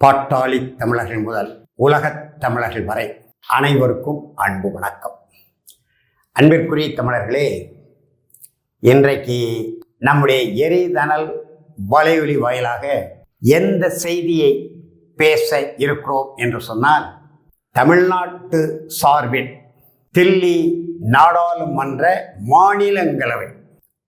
பாட்டாளி தமிழர்கள் முதல் உலகத் தமிழர்கள் வரை அனைவருக்கும் அன்பு வணக்கம். அன்பிற்குரிய தமிழர்களே, இன்றைக்கு நம்முடைய எரிதனல் வலையொலி வாயிலாக எந்த செய்தியை பேச இருக்கிறோம் என்று சொன்னால், தமிழ்நாட்டு சார்பில் தில்லி நாடாளுமன்ற மாநிலங்களவை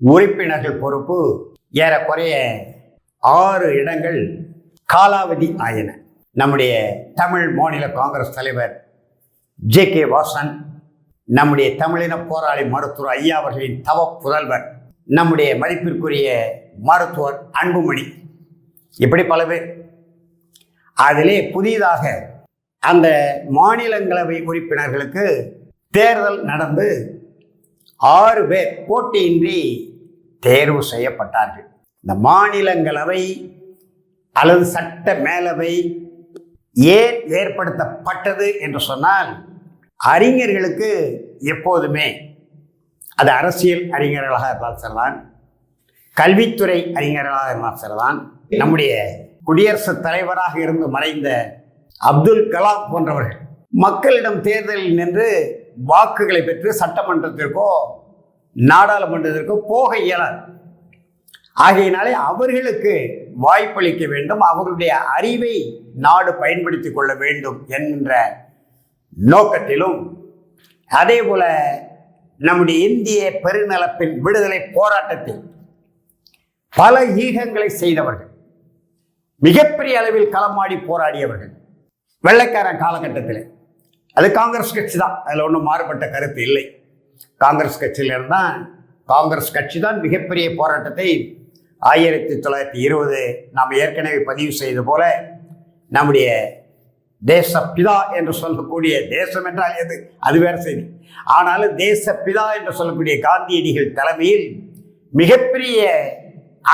உறுப்பினர்கள் பொறுப்பு ஏறக்குறைய 6 இடங்கள் காலாவதி ஆயின. நம்முடைய தமிழ் மாநில காங்கிரஸ் தலைவர் ஜே.கே. வாசன், நம்முடைய தமிழின போராளி மருத்துவர் ஐயா அவர்களின் தவ புதல்வர் நம்முடைய மதிப்பிற்குரிய மருத்துவர் அன்புமணி, இப்படி பல பேர். அதிலே புதிதாக அந்த மாநிலங்களவை உறுப்பினர்களுக்கு தேர்தல் நடந்து 6 பேர் போட்டியின்றி தேர்வு செய்யப்பட்டார்கள். இந்த மாநிலங்களவை அல்லது சட்ட மேலவை ஏன் ஏற்படுத்தப்பட்டது என்று சொன்னால், அறிஞர்களுக்கு எப்போதுமே, அது அரசியல் அறிஞர்களாக இருந்தால் சரிதான், கல்வித்துறை அறிஞர்களாக இருந்தால் சரிதான், நம்முடைய குடியரசுத் தலைவராக இருந்து மறைந்த அப்துல் கலாம் போன்றவர்கள் மக்களிடம் தேர்தலில் நின்று வாக்குகளை பெற்று சட்டமன்றத்திற்கோ நாடாளுமன்றத்திற்கோ போக இயலாது. ஆகையினாலே அவர்களுக்கு வாய்ப்பளிக்க வேண்டும், அவருடைய அறிவை நாடு பயன்படுத்தி கொள்ள வேண்டும் என்கின்ற நோக்கத்திலும், அதே போல நம்முடைய இந்திய பெருநிலப்பின் விடுதலை போராட்டத்தில் பல ஈகங்களை செய்தவர்கள், மிகப்பெரிய அளவில் களமாடி போராடியவர்கள் வெள்ளைக்காரன் காலகட்டத்தில். அது காங்கிரஸ் கட்சி தான், அதில் ஒன்றும் மாறுபட்ட கருத்து இல்லை. காங்கிரஸ் கட்சியிலிருந்தான், காங்கிரஸ் கட்சி தான் மிகப்பெரிய போராட்டத்தை 1920 நாம் ஏற்கனவே பதிவு செய்த போல நம்முடைய தேசப்பிதா என்று சொல்லக்கூடிய, தேசம் என்றால் எது அது வேறு செய்தி, ஆனாலும் தேசப்பிதா என்று சொல்லக்கூடிய காந்தியடிகள் தலைமையில் மிகப்பெரிய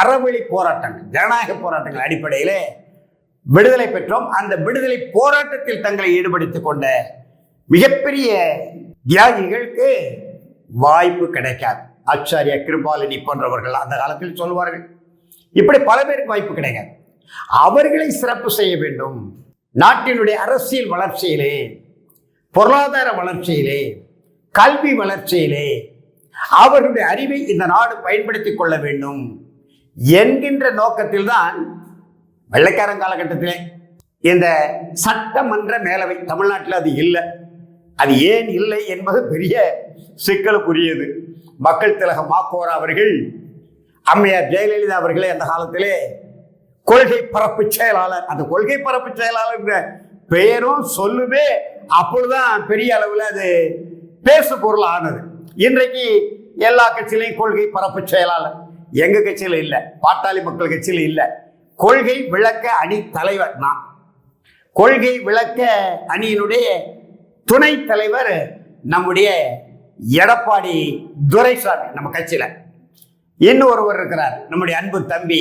அறவழி போராட்டங்கள், ஜனநாயக போராட்டங்கள் அடிப்படையிலே விடுதலை பெற்றோம். அந்த விடுதலை போராட்டத்தில் தங்களை ஈடுபடுத்திக் கொண்ட மிகப்பெரிய தியாகிகளுக்கு வாய்ப்பு கிடைக்காது. ஆச்சாரியா கிருபாலினி போன்றவர்கள் அந்த காலத்தில் சொல்வார்கள். இப்படி பல பேருக்கு வாய்ப்பு கிடைக்காது. அவர்களை சிறப்பு செய்ய வேண்டும். நாட்டினுடைய அரசியல் வளர்ச்சியிலே, பொருளாதார வளர்ச்சியிலே, கல்வி வளர்ச்சியிலே அவர்களுடைய அறிவை இந்த நாடு பயன்படுத்திக் கொள்ள வேண்டும் என்கின்ற நோக்கத்தில் தான் வெள்ளைக்காரன் காலகட்டத்திலே இந்த சட்டமன்ற மேலவை தமிழ்நாட்டில் அது இல்லை. அது ஏன் இல்லை என்பது பெரிய சிக்கலுக்குரியது. மக்கள் திலகம் மாக்கோரா அவர்கள், அம்மையார் ஜெயலலிதா அவர்களே அந்த காலத்திலே கொள்கை பரப்பு செயலாளர், அந்த கொள்கை பரப்பு செயலாளர் பெயரும் சொல்லுமே அப்பொழுதுதான் பெரிய அளவில் அது பேசு பொருள் ஆனது. இன்றைக்கு எல்லா கட்சியிலையும் கொள்கை பரப்பு செயலாளர், எங்க கட்சியில் இல்லை, பாட்டாளி மக்கள் கட்சியில் இல்லை. கொள்கை விளக்க அணி தலைவர் நான், கொள்கை விளக்க அணியினுடைய துணை தலைவர் நம்முடைய எடப்பாடி துரைசாமி நம்ம கட்சியில. இன்னும் ஒருவர் இருக்கிறார், நம்முடைய அன்பு தம்பி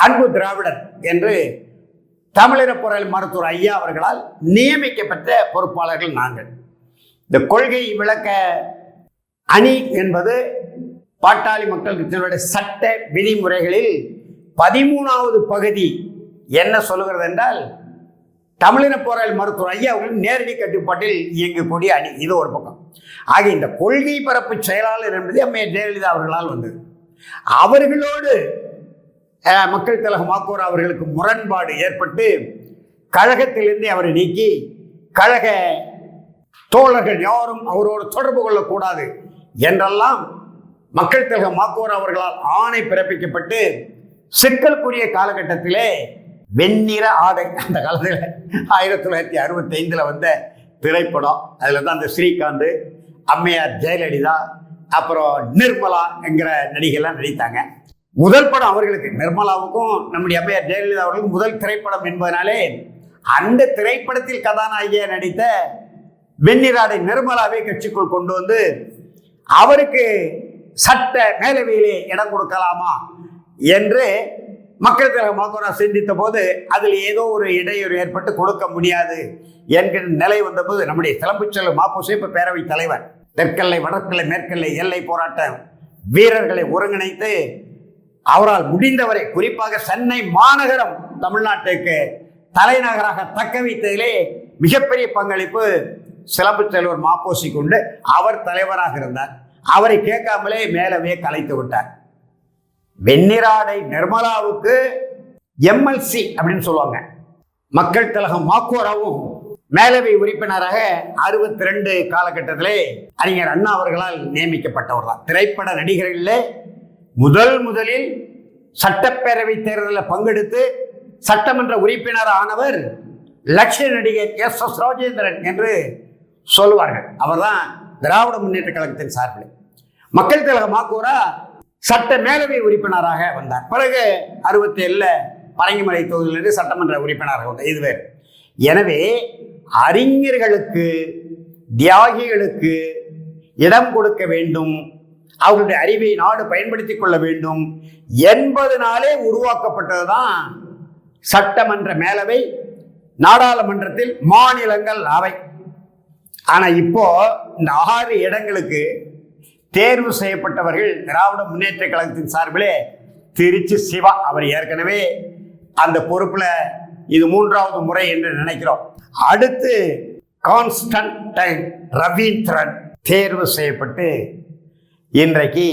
அன்பு திராவிடன் என்று தமிழின போராளி மருத்துவர் ஐயா அவர்களால் நியமிக்கப்பட்ட பொறுப்பாளர்கள் நாங்கள். இந்த கொள்கை விளக்க அணி என்பது பாட்டாளி மக்கள் கட்சியினுடைய சட்ட விதிமுறைகளில் 13வது பகுதி என்ன சொல்லுகிறது என்றால், தமிழின போராளி மருத்துவர் ஐயா அவர்கள் நேரடி கட்டுப்பாட்டில் இயங்கக்கூடிய அணி. இது ஒரு பக்கம். ஆக இந்த கொள்கை பரப்பு செயலாளர் என்பது அம்மையார் ஜெயலலிதா அவர்களால் வந்தது. அவர்களோடு மக்கள் திலகம் மாக்கோரா அவர்களுக்கு முரண்பாடு ஏற்பட்டு கழகத்திலிருந்து அவரை நீக்கி, கழக தோழர்கள் யாரும் அவரோடு தொடர்பு கொள்ளக்கூடாது என்றெல்லாம் மக்கள் திலகம் மாக்கோரா அவர்களால் ஆணை பிறப்பிக்கப்பட்டு சிக்கலுக்குரிய காலகட்டத்திலே வெண்ணிற ஆடை, அந்த காலத்தில் 1965 வந்த திரைப்படம், அதில் தான் அந்த ஸ்ரீகாந்த், அம்மையார் ஜெயலலிதா, அப்புறம் நிர்மலா என்கிற நடிகைலாம் நடித்தாங்க. முதல் படம் அவர்களுக்கு, நிர்மலாவுக்கும் நம்முடைய அம்மையார் ஜெயலலிதா அவர்களுக்கும் முதல் திரைப்படம் என்பதனாலே அந்த திரைப்படத்தில் கதாநாயகியாக நடித்த வெண்ணிறாடை நிர்மலாவை கட்சிக்குள் கொண்டு வந்து அவருக்கு சட்ட மேலவையிலே இடம் கொடுக்கலாமா என்று மக்கள் திலகம் மாக்கோரா சிந்தித்த போது அதில் ஏதோ ஒரு இடையூறு ஏற்பட்டு கொடுக்க முடியாது என்கிற நிலை வந்தபோது நம்முடைய சிலம்புச்செல்வன் மாப்போசி இப்ப பேரவைத் தலைவர், தெற்கெல்லை வடக்கெல்லை மேற்கெல்லை எல்லை போராட்ட வீரர்களை ஒருங்கிணைத்து அவரால் முடிந்தவரை, குறிப்பாக சென்னை மாநகரம் தமிழ்நாட்டுக்கு தலைநகராக தக்க வைத்ததிலே மிகப்பெரிய பங்களிப்பு சிலம்பு செல்வர் மாப்போசி கொண்டு அவர் தலைவராக இருந்தார். அவரை கேட்காமலே மேலவே கலைத்து விட்டார். வெண்ணிராடை நிர்மலாவுக்கு எம்எல்சி அப்படின்னு சொல்லுவாங்க. மக்கள் திலகம் மாக்கோராவும் மேலவை உறுப்பினராக 62 காலகட்டத்திலே அறிஞர் அண்ணா அவர்களால் நியமிக்கப்பட்டவர் தான். திரைப்பட நடிகர்களிலே முதலில் சட்டப்பேரவை தேர்தலில் பங்கெடுத்து சட்டமன்ற உறுப்பினர் ஆனவர் லட்சிய நடிகர் எஸ் ராஜேந்திரன் என்று சொல்லுவார்கள். அவர்தான் திராவிட முன்னேற்ற கழகத்தின் சார்பில். மக்கள் திலக மாக்கூரா சட்ட மேலவை உறுப்பினராக வந்தார். பிறகு 67 பரங்கிமலை தொகுதியிலிருந்து சட்டமன்ற உறுப்பினராக வந்தார். இது வேறு. எனவே அறிஞர்களுக்கு, தியாகிகளுக்கு இடம் கொடுக்க வேண்டும், அவருடைய அறிவை நாடு பயன்படுத்திக் கொள்ள வேண்டும் என்பதனாலே உருவாக்கப்பட்டதுதான் சட்டமன்ற மேலவை, நாடாளுமன்றத்தில் மாநிலங்கள் அவை. ஆனா இப்போ இந்த 6 இடங்களுக்கு தேர்வு செய்யப்பட்டவர்கள் திராவிட முன்னேற்ற கழகத்தின் சார்பிலே திருச்சி சிவா. அவர் ஏற்கனவே அந்த பொறுப்புல இது 3வது முறை என்று நினைக்கிறோம். அடுத்து கான்ஸ்டன்டைன் ரவீந்திரன் தேர்வு செய்யப்பட்டு இன்றைக்கு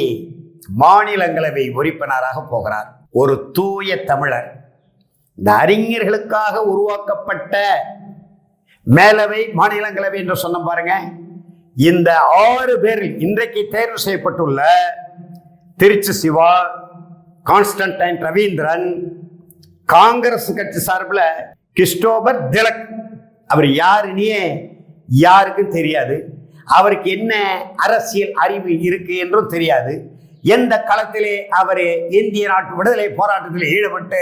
மாநிலங்களவை உறுப்பினராக போகிறார். ஒரு தூய தமிழர். இந்த அறிஞர்களுக்காக உருவாக்கப்பட்ட மேலவை, மாநிலங்களவை என்று சொன்ன பாருங்க. இந்த 6 பேரில் இன்றைக்கு தேர்வு செய்யப்பட்டுள்ள திருச்சி சிவா, கான்ஸ்டன்டைன் ரவீந்திரன், காங்கிரஸ் கட்சி சார்பில் கிறிஸ்டோபர் திலக். அவர் யாருன்னே யாருக்கும் தெரியாது. அவருக்கு என்ன அரசியல் அறிவு இருக்கு என்றும் தெரியாது. எந்த களத்திலே அவர் இந்திய நாட்டு விடுதலை போராட்டத்தில் ஈடுபட்டு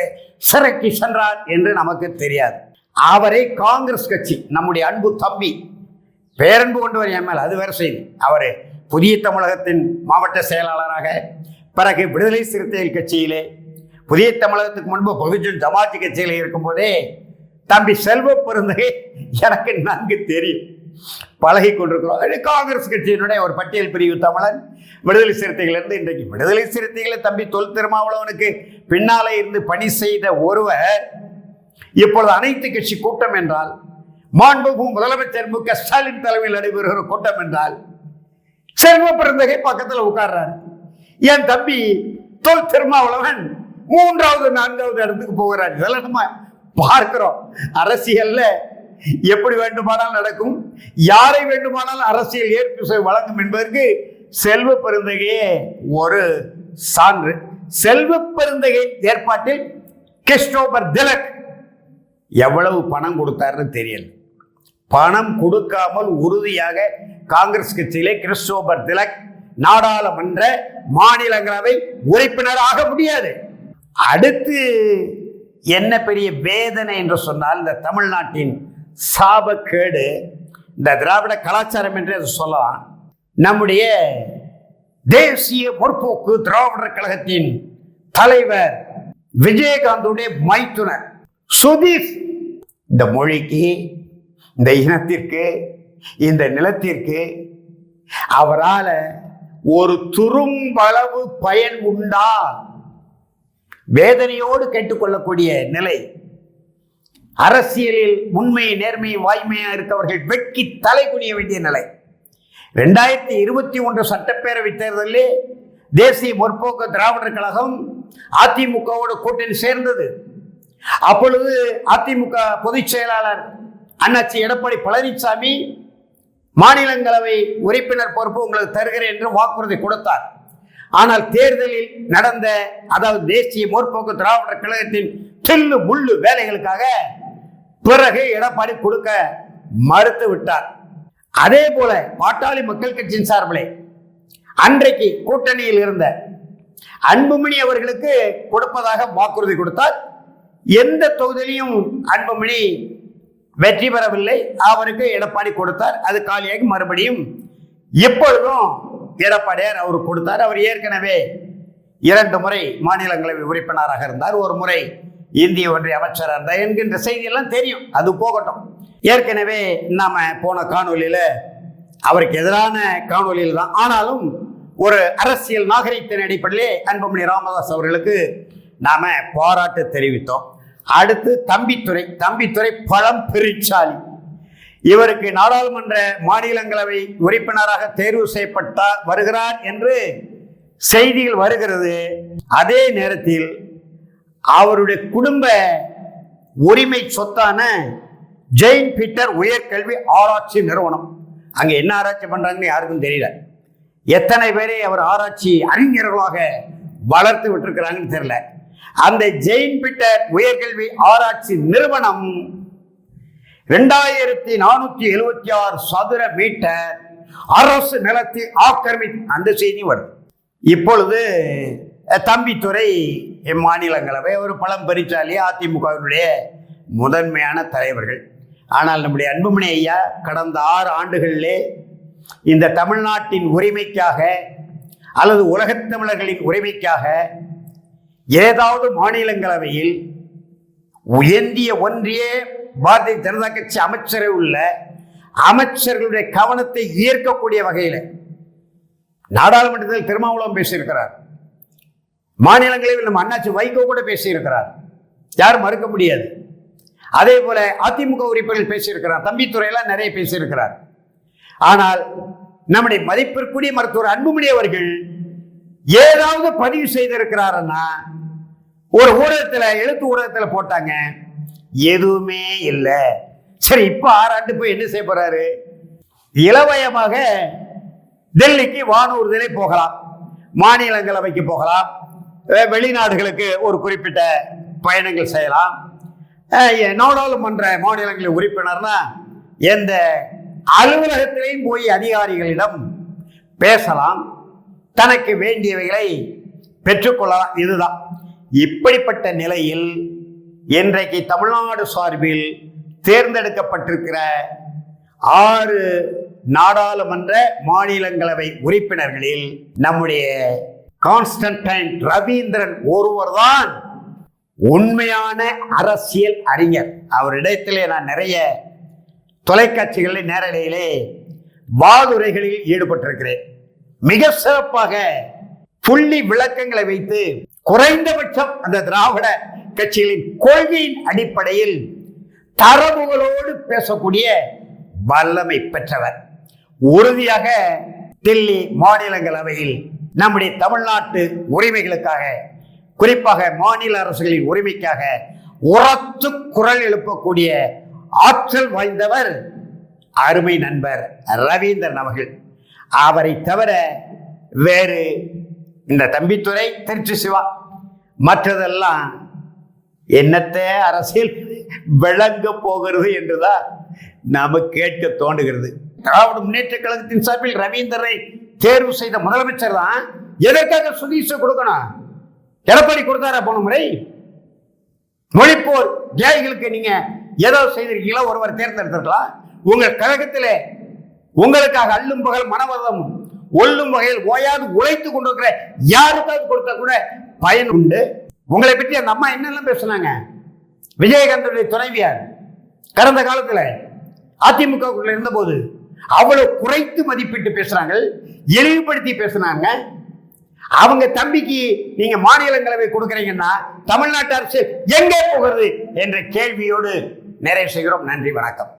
சிறைக்கு சென்றார் என்று நமக்கு தெரியாது. அவரை காங்கிரஸ் கட்சி, நம்முடைய அன்பு தம்பி, பேரன்பு கொண்டவர் எம்எல், அது வேறு செய்தி. அவர் புதிய தமிழகத்தின் மாவட்ட செயலாளராக, பிறகு விடுதலை சிறுத்தைகள் கட்சியிலே, புதிய தமிழகத்துக்கு முன்பு பகுஜன் ஜமாத்தி கட்சியில் இருக்கும்போதே தம்பி செல்வ பெருந்தகை எனக்கு நன்கு தெரியும், பழகி கொண்டிருக்கிறோம். காங்கிரஸ் கட்சியினுடைய ஒரு பட்டியல் பிரிவு தமிழன். விடுதலை சிறுத்தைகளிலிருந்து இன்றைக்கு விடுதலை சிறுத்தைகளை தம்பி தொல் திருமாவளவனுக்கு பின்னாலே இருந்து பணி செய்த ஒருவர் இப்பொழுது அனைத்து கட்சி கூட்டம் என்றால், மாண்புமிகு முதலமைச்சர் மு க ஸ்டாலின் தலைமையில் நடைபெறுகிற கூட்டம் என்றால் செல்வ பெருந்தகை பக்கத்தில் உட்கார்றாரு. என் தம்பி தொல் திருமாவளவன் 3வது 4வது இடத்துக்கு போகிறார். இதெல்லாம் நம்ம பார்க்கிறோம். அரசியல்ல எப்படி வேண்டுமானால் நடக்கும், யாரை வேண்டுமானால் அரசியல் ஏற்பு வழங்கும் என்பதற்கு செல்வ பெருந்தகையே ஒரு சான்று. செல்வ பெருந்தகை ஏற்பாட்டில் கிறிஸ்டோபர் திலக் எவ்வளவு பணம் கொடுத்தாருன்னு தெரியல. பணம் கொடுக்காமல் உறுதியாக காங்கிரஸ் கட்சியிலே கிறிஸ்டோபர் திலக் நாடாளுமன்ற மாநிலங்களவை உறுப்பினராக முடியாது. அடுத்து என்ன பெரிய வேதனை என்று சொன்னால், இந்த தமிழ்நாட்டின் சாபக்கேடு, இந்த திராவிட கலாச்சாரம் என்று அதை சொல்லலாம். நம்முடைய தேசிய முற்போக்கு திராவிடர் கழகத்தின் தலைவர் விஜயகாந்துடைய மைத்துனர் சுதீஷ் இந்த மொழிக்கு, இந்த இனத்திற்கு, இந்த நிலத்திற்கு அவரால் ஒரு துரும்பளவு பயன் உண்டா? வேதனையோடு கேட்டுக்கொள்ளக்கூடிய நிலை. அரசியலில் உண்மை, நேர்மை, வாய்மையா இருக்கவர்கள் வெட்கி தலை குனிய வேண்டிய நிலை. 2021 சட்டப்பேரவை தேர்தலில் தேசிய முற்போக்கு திராவிடர் கழகம் அதிமுகவோடு கூட்டணி சேர்ந்தது. அப்பொழுது அதிமுக பொதுச் செயலாளர் அண்ணாச்சி எடப்பாடி பழனிசாமி மாநிலங்களவை உறுப்பினர் பொறுப்பு உங்களுக்கு தருகிறேன் என்று வாக்குறுதி கொடுத்தார். ஆனால் தேர்தலில் நடந்த, அதாவது தேசிய முற்போக்கு திராவிடர் கழகத்தின் தில்லு முள்ளு வேலைகளுக்காக பிறகு எடப்பாடி கொடுக்க மறுத்து விட்டார். அதே போல பாட்டாளி மக்கள் கட்சியின் சார்பிலே அன்றைக்கு கூட்டணியில் இருந்த அன்புமணி அவர்களுக்கு கொடுப்பதாக வாக்குறுதி கொடுத்தார். எந்த தொகுதியிலையும் அன்புமணி வெற்றி பெறவில்லை. அவருக்கு எடப்பாடி கொடுத்தார். அது காலியாகி மறுபடியும் இப்பொழுதும் எடப்பாடியார் அவர் கொடுத்தார். அவர் ஏற்கனவே 2 முறை மாநிலங்களவை உறுப்பினராக இருந்தார், ஒரு முறை இந்திய ஒன்றிய அமைச்சராக இருந்தார் என்கின்ற செய்தியெல்லாம் தெரியும். அது போகட்டும். ஏற்கனவே நாம போன காணொலியில அவருக்கு எதிரான காணொலியில் தான், ஆனாலும் ஒரு அரசியல் நாகரிகத்தின் அடிப்படையிலே அன்புமணி ராமதாஸ் அவர்களுக்கு நாம பாராட்டு தெரிவித்தோம். அடுத்து தம்பித்துரை பழம் பெருச்சாலி. இவருக்கு நாடாளுமன்ற மாநிலங்களவை உறுப்பினராக தேர்வு வருகிறார் என்று செய்திகள் வருகிறது. அதே நேரத்தில் அவருடைய குடும்ப உரிமை சொத்தான ஜெயின் பீட்டர் உயர்கல்வி ஆராய்ச்சி நிறுவனம், அங்க என்ன ஆராய்ச்சி பண்றாங்கன்னு யாருக்கும் தெரியல. எத்தனை பேரை அவர் ஆராய்ச்சி அறிஞர்களாக வளர்த்து விட்டிருக்கிறாங்கன்னு தெரியல. அந்த ஜெயின் பீட்டர் உயர்கல்வி ஆராய்ச்சி நிறுவனம் 2476 சதுர மீட்டர் அரசு நிலத்தை அந்த செய்தி வருது. இப்பொழுது தம்பித்துரை மாநிலங்களவை ஒரு பழம்பெருச்சாலி, அதிமுகவினுடைய முதன்மையான தலைவர்கள். ஆனால் நம்முடைய அன்புமணி ஐயா கடந்த 6 ஆண்டுகளிலே இந்த தமிழ்நாட்டின் உரிமைக்காக அல்லது உலகத் தமிழர்களின் உரிமைக்காக ஏதாவது மாநிலங்களவையில் உயர்ந்திய ஒன்றிய பாரதிய ஜனதா கட்சி அமைச்சரை உள்ள அமைச்சர்களுடைய கவனத்தை ஈர்க்கக்கூடிய வகையில் நாடாளுமன்றத்தில் திருமாவளவன் பேசியிருக்கிறார். மாநிலங்களவையில் நம்ம அண்ணாச்சி வைகோ கூட பேசியிருக்கிறார், யாரும் மறுக்க முடியாது. அதே போல அதிமுக உறுப்பினர்கள் பேசியிருக்கிறார், தம்பித்துறையெல்லாம் நிறைய பேசியிருக்கிறார். ஆனால் நம்முடைய மதிப்பிற்குரிய மருத்துவர் அன்புமணி அவர்கள் ஏதாவது பதிவு செய்திருக்கிறாருன்னா ஒரு ஊடகத்தில், எழுத்து ஊடகத்தில் போட்டாங்க, எதுவுமே இல்லை. சரி, இப்ப 6 ஆண்டு போய் என்ன செய்ய போறாரு? இளவயமாக டெல்லிக்கு வானூர்தியிலே போகலாம், மாநிலங்களவைக்கு போகலாம், வெளிநாடுகளுக்கு ஒரு குறிப்பிட்ட பயணங்கள் செய்யலாம். நாடாளுமன்ற மாநிலங்களின் உறுப்பினர்னா எந்த அலுவலகத்திலையும் போய் அதிகாரிகளிடம் பேசலாம், தனக்கு வேண்டியவைகளை பெற்றுக்கொள்ளலாம். இதுதான். இப்படிப்பட்ட நிலையில் இன்றைக்கு தமிழ்நாடு சார்பில் தேர்ந்தெடுக்கப்பட்டிருக்கிற 6 நாடாளுமன்ற மாநிலங்களவை உறுப்பினர்களில் நம்முடைய கான்ஸ்டன்டைன் ரவீந்திரன் ஒருவர்தான் உண்மையான அரசியல் அறிஞர். அவரிடத்திலே நான் நிறைய தொலைக்காட்சிகளில் நேரலையிலே வாதுரைகளில் ஈடுபட்டிருக்கிறேன். மிக சிறப்பாக புள்ளி விளக்கங்களை வைத்து குறைந்தபட்சம் அந்த திராவிட கட்சிகளின் கொள்கையின் அடிப்படையில் தரவுகளோடு பேசக்கூடிய வல்லமை பெற்றவர். உறுதியாக தில்லி மாநிலங்களவையில் நம்முடைய தமிழ்நாட்டு உரிமைகளுக்காக, குறிப்பாக மாநில அரசுகளின் உரிமைக்காக உரத்து குரல் எழுப்பக்கூடிய ஆற்றல் வாய்ந்தவர் அருமை நண்பர் ரவீந்திரன் அவர்கள். அவரை தவிர வேறு இந்த தம்பித்துரை, திருச்சி சிவா, மற்றதெல்லாம் என்னத்தை அரசியல் விளங்க போகிறது என்றுதான் நாம கேட்க தோன்றுகிறது. திராவிட முன்னேற்ற கழகத்தின் சார்பில் ரவீந்திரனை தேர்வு செய்த முதலமைச்சர் தான் எதற்காக சுதீஷ கொடுக்கணும்? எடப்பாடி கொடுத்தாரா போன முறை? மொழிப்போர் தியாகிகளுக்கு நீங்க ஏதோ செய்திருக்கீங்களா? ஒருவர் தேர்ந்தெடுத்திருக்கலாம். உங்கள் கழகத்திலே உங்களுக்காக அள்ளும் பகல் மனவதம் ஒல்லும் வகையில் ஓயாது உழைத்து கொண்டிருக்கிற யாருக்காவது கொடுத்தா கூட பயன் உண்டு. உங்களை பற்றி அந்த அம்மா என்னெல்லாம் பேசுனாங்க? விஜயகாந்தனுடைய துணைவியார் கடந்த காலத்துல அதிமுக இருந்த போது அவ்வளவு குறைத்து மதிப்பிட்டு பேசுறாங்க, இழிவுபடுத்தி பேசுனாங்க. அவங்க தம்பிக்கு நீங்க மாநிலங்களவை கொடுக்குறீங்கன்னா தமிழ்நாட்டு அரசு எங்கே போகிறது என்ற கேள்வியோடு நிறைவு செய்கிறோம். நன்றி, வணக்கம்.